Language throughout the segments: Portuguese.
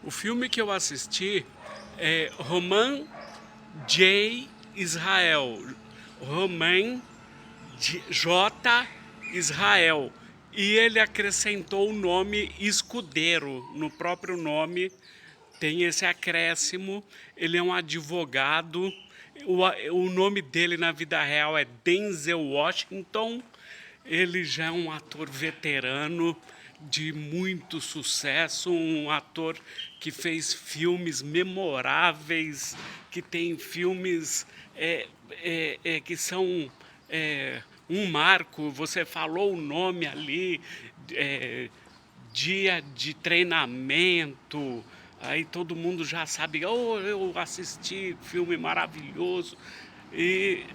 O filme que eu assisti é Roman J. Israel. Roman J. Israel. E ele acrescentou o nome Escudeiro. No próprio nome tem esse acréscimo. Ele é um advogado. O nome dele na vida real é Denzel Washington. Ele já é um ator veterano de muito sucesso, um ator que fez filmes memoráveis, que tem filmes que são um marco. Você falou o nome ali, é, dia de treinamento, aí todo mundo já sabe, oh, eu assisti, filme maravilhoso. E,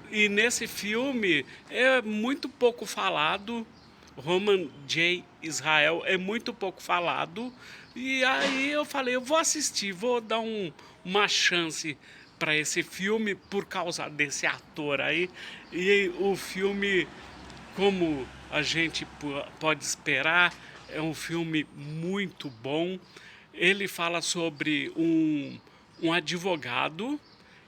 e nesse filme é muito pouco falado, Roman J. Israel é muito pouco falado, e aí eu falei, eu vou assistir, vou dar uma chance para esse filme por causa desse ator aí. E o filme, como a gente pode esperar, é um filme muito bom. Ele fala sobre um advogado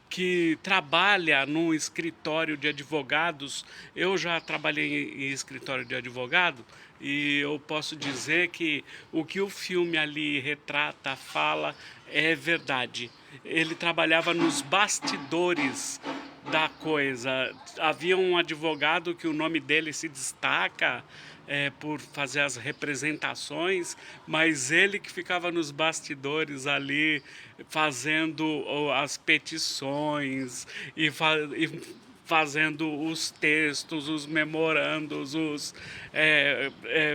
que trabalha num escritório de advogados. Eu já trabalhei em escritório de advogado e eu posso dizer que o que o filme ali retrata, fala, é verdade. Ele trabalhava nos bastidores da coisa. Havia um advogado que o nome dele se destaca por fazer as representações, mas ele que ficava nos bastidores ali fazendo as petições e fazendo os textos, os memorandos,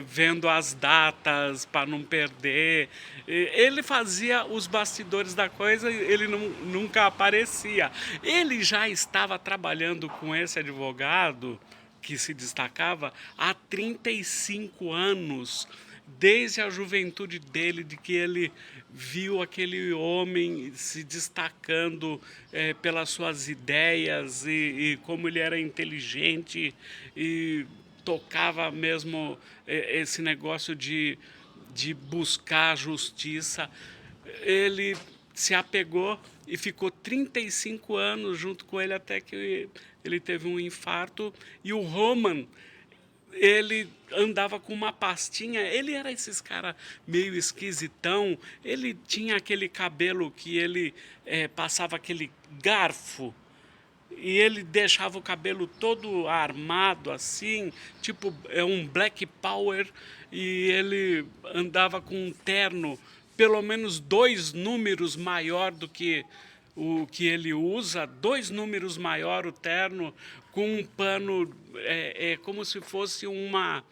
vendo as datas para não perder. Ele fazia os bastidores da coisa, ele nunca aparecia. Ele já estava trabalhando com esse advogado que se destacava há 35 anos, desde a juventude dele, de que ele viu aquele homem se destacando pelas suas ideias e como ele era inteligente e tocava mesmo esse negócio de buscar a justiça. Ele se apegou e ficou 35 anos junto com ele até que ele teve um infarto. E o Roman, ele andava com uma pastinha, ele era esses cara meio esquisitão, ele tinha aquele cabelo que ele passava aquele garfo e ele deixava o cabelo todo armado assim, tipo um Black Power, e ele andava com um terno pelo menos 2 números maior do que o que ele usa, 2 números maior o terno, com um pano como se fosse uma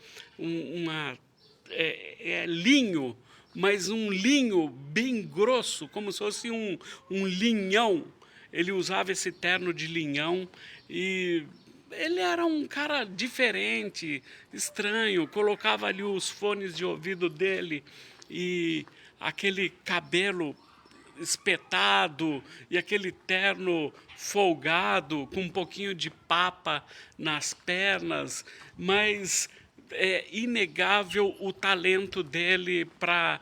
linho, mas um linho bem grosso, como se fosse um linhão. Ele usava esse terno de linhão e ele era um cara diferente, estranho. Colocava ali os fones de ouvido dele e aquele cabelo espetado e aquele terno folgado com um pouquinho de papa nas pernas, mas é inegável o talento dele para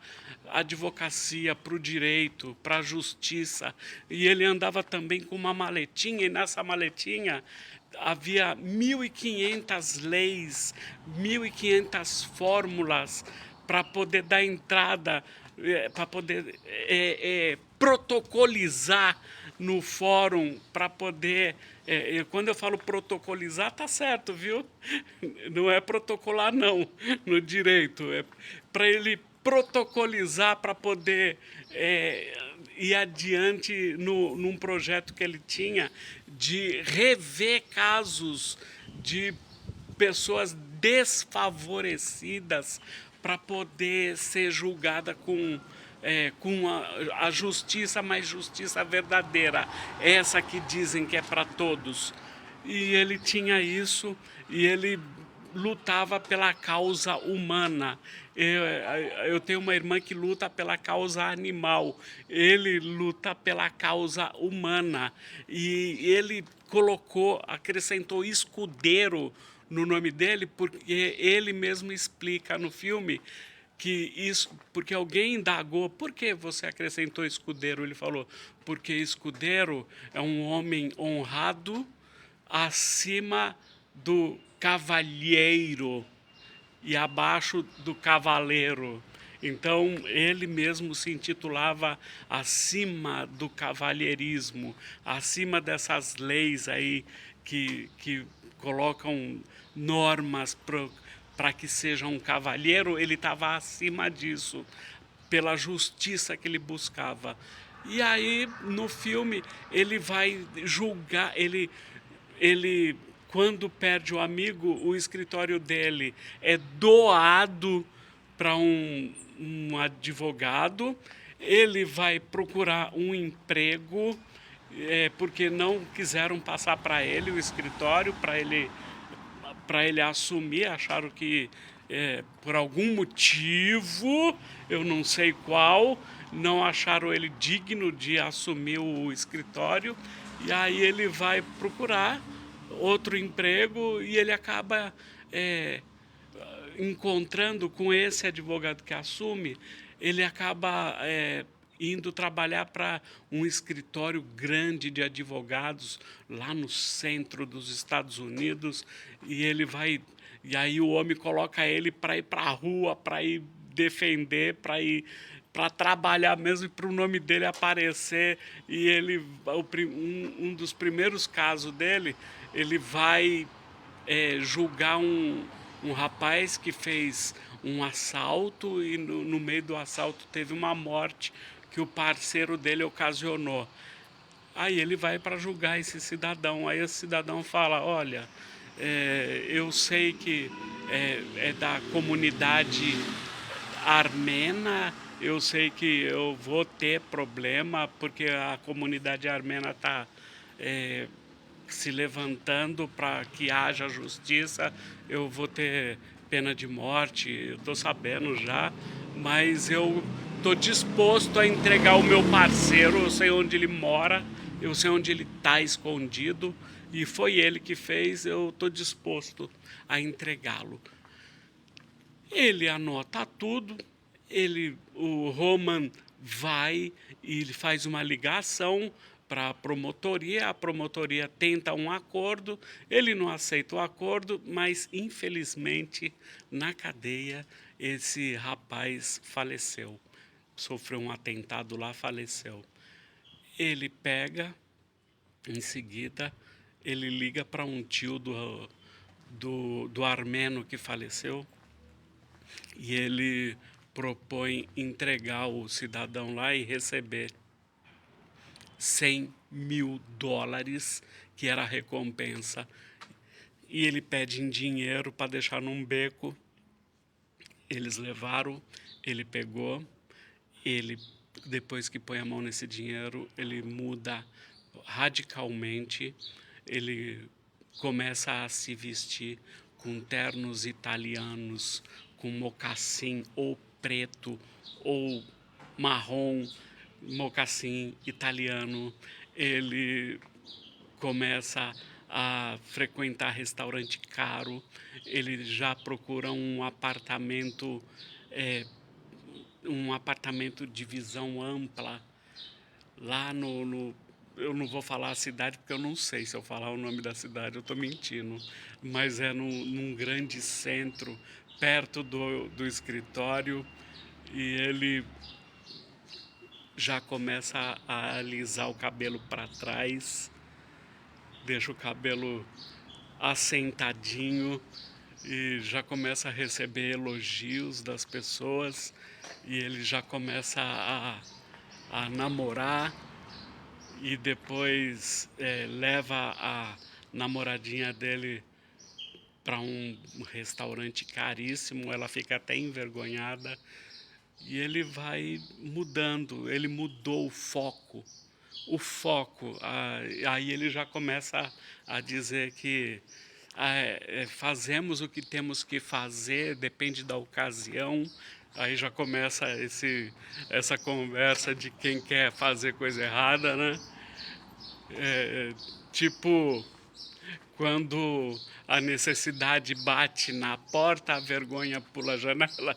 advocacia, para o direito, para a justiça. E ele andava também com uma maletinha, e nessa maletinha havia 1.500 leis, 1.500 fórmulas para poder dar entrada, para poder protocolizar no fórum, para poder... quando eu falo protocolizar, tá certo, viu? Não é protocolar, não, no direito. É para ele protocolizar, para poder ir adiante num projeto que ele tinha de rever casos de pessoas desfavorecidas para poder ser julgada com a justiça, mas justiça verdadeira, essa que dizem que é para todos. E ele tinha isso, e ele lutava pela causa humana. Eu tenho uma irmã que luta pela causa animal, ele luta pela causa humana. E ele acrescentou escudeiro no nome dele, porque ele mesmo explica no filme que isso, porque alguém indagou, por que você acrescentou escudeiro? Ele falou, porque escudeiro é um homem honrado acima do cavalheiro e abaixo do cavaleiro. Então, ele mesmo se intitulava acima do cavalheirismo, acima dessas leis aí que colocam normas para que seja um cavalheiro, ele estava acima disso, pela justiça que ele buscava. E aí, no filme, ele vai julgar, ele quando perde o amigo, o escritório dele é doado para um advogado, ele vai procurar um emprego, porque não quiseram passar para ele o escritório, para ele assumir, acharam que por algum motivo, eu não sei qual, não acharam ele digno de assumir o escritório, e aí ele vai procurar outro emprego e ele acaba encontrando com esse advogado que assume, ele acaba indo trabalhar para um escritório grande de advogados lá no centro dos Estados Unidos e ele vai e aí o homem coloca ele para ir para a rua, para ir defender, para trabalhar mesmo para o nome dele aparecer e ele um dos primeiros casos dele ele vai julgar um rapaz que fez um assalto e no meio do assalto teve uma morte que o parceiro dele ocasionou. Aí ele vai para julgar esse cidadão. Aí esse cidadão fala, olha, eu sei que é da comunidade armena, eu sei que eu vou ter problema porque a comunidade armena está se levantando para que haja justiça, eu vou ter pena de morte, eu estou sabendo já, mas eu estou disposto a entregar o meu parceiro, eu sei onde ele mora, eu sei onde ele está escondido, e foi ele que fez, eu estou disposto a entregá-lo. Ele anota tudo, o Roman vai e ele faz uma ligação para a promotoria tenta um acordo, ele não aceita o acordo, mas infelizmente na cadeia esse rapaz faleceu, sofreu um atentado lá, faleceu. Ele pega, em seguida, ele liga para um tio do armeno que faleceu, e ele propõe entregar o cidadão lá e receber $100.000, que era a recompensa. E ele pede em dinheiro para deixar num beco. Eles levaram, ele pegou, ele, depois que põe a mão nesse dinheiro, ele muda radicalmente, ele começa a se vestir com ternos italianos, com mocassim ou preto ou marrom, mocassim italiano. Ele começa a frequentar restaurante caro, ele já procura um apartamento de visão ampla lá eu não vou falar a cidade porque eu não sei, se eu falar o nome da cidade eu estou mentindo, mas é num grande centro, perto do escritório, e ele já começa a alisar o cabelo para trás, deixa o cabelo assentadinho e já começa a receber elogios das pessoas, e ele já começa a namorar, e depois leva a namoradinha dele para um restaurante caríssimo, ela fica até envergonhada, e ele vai mudando, ele mudou o foco. Aí ele já começa a dizer que fazemos o que temos que fazer, depende da ocasião. Aí já começa essa conversa de quem quer fazer coisa errada, né? Tipo, quando a necessidade bate na porta, a vergonha pula a janela.